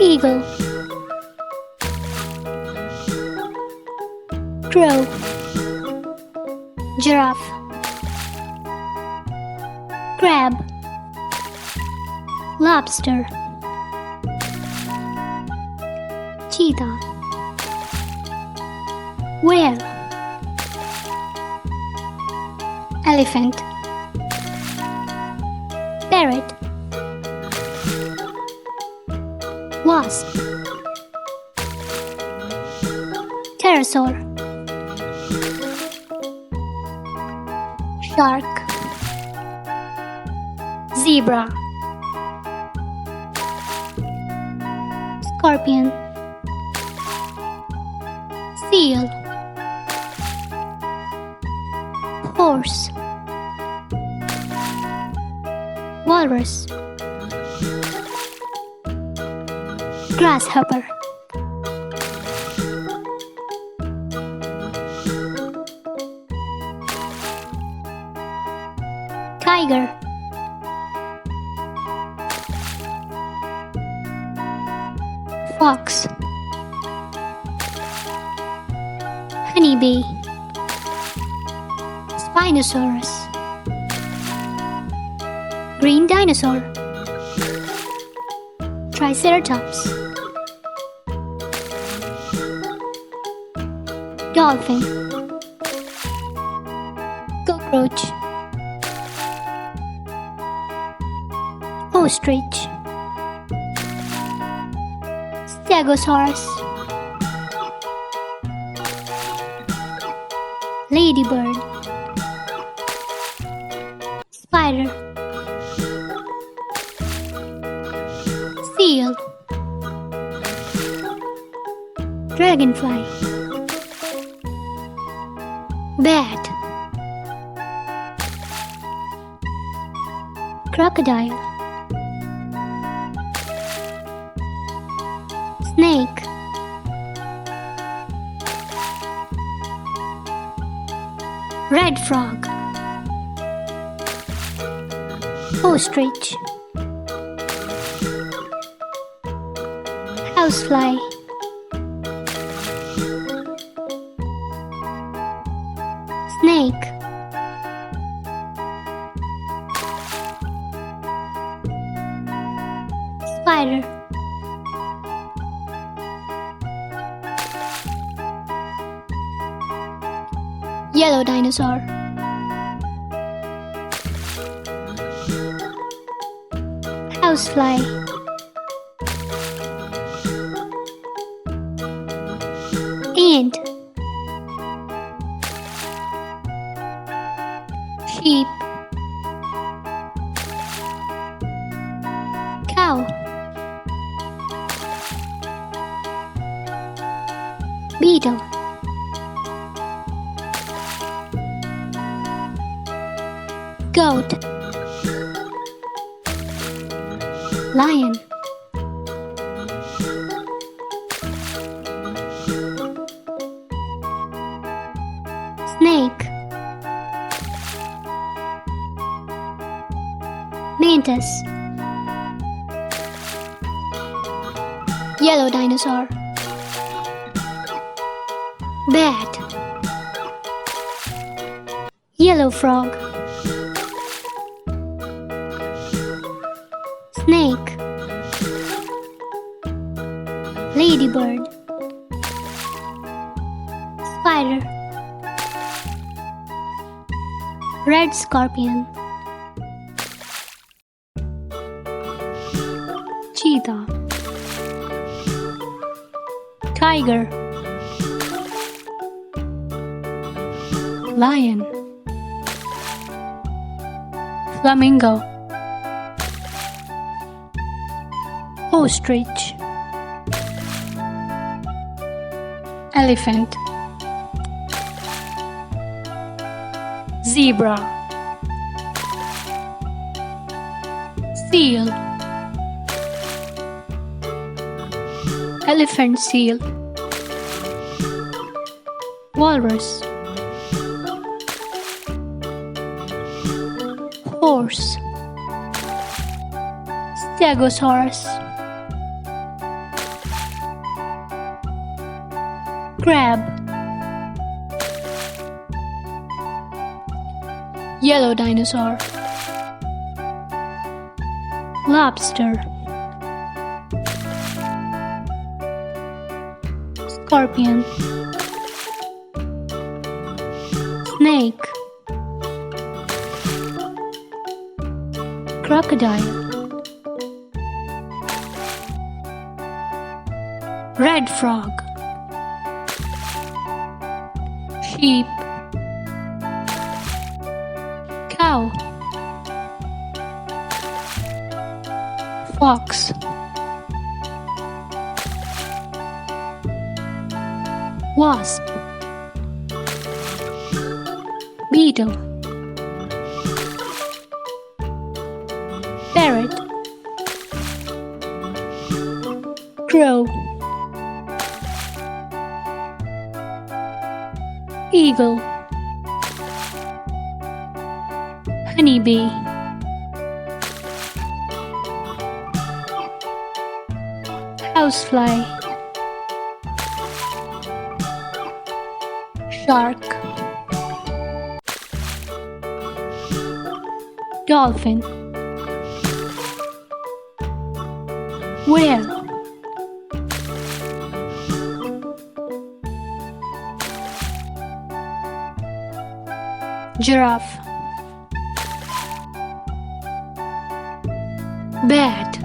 Eagle, crow, giraffe, crab, lobster, cheetah, whale, elephant, parrot, wasp, pterosaur, shark, zebra, scorpion, seal, horse, walrus, grasshopper, tiger, fox, honeybee, Spinosaurus, green dinosaur, Triceratops, dolphin, cockroach, ostrich, Stegosaurus, ladybird, spider, seal, dragonfly, bat, crocodile, snake, red frog, ostrich, housefly, snake, spider, yellow dinosaur, housefly, ant, sheep, cow, beetle, goat, lion, snake, mantis, yellow dinosaur, bat, yellow frog, snake, ladybird, spider, red scorpion, cheetah, tiger, lion, flamingo, ostrich, elephant, zebra, seal, elephant seal, walrus, horse, Stegosaurus, Crab. Yellow dinosaur. Lobster. Scorpion. Snake. Crocodile. Red frog. Sheep. Cow. Fox. Wasp. Beetle. Parrot. Crow. Eagle. Honeybee. Housefly. Shark. Dolphin. Whale. Giraffe. Bat.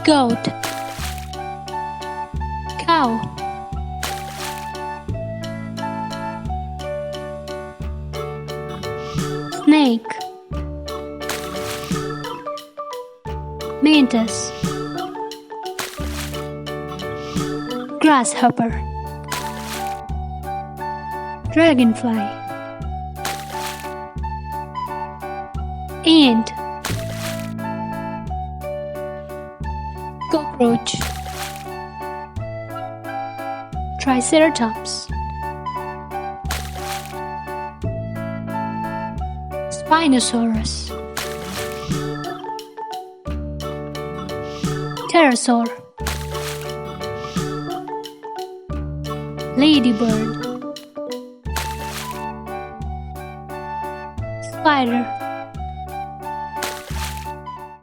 Goat. Cow. Snake. Mantis. Grasshopper. Dragonfly. Ant. Cockroach. Triceratops. Spinosaurus. Pterosaur. Ladybird. Spider.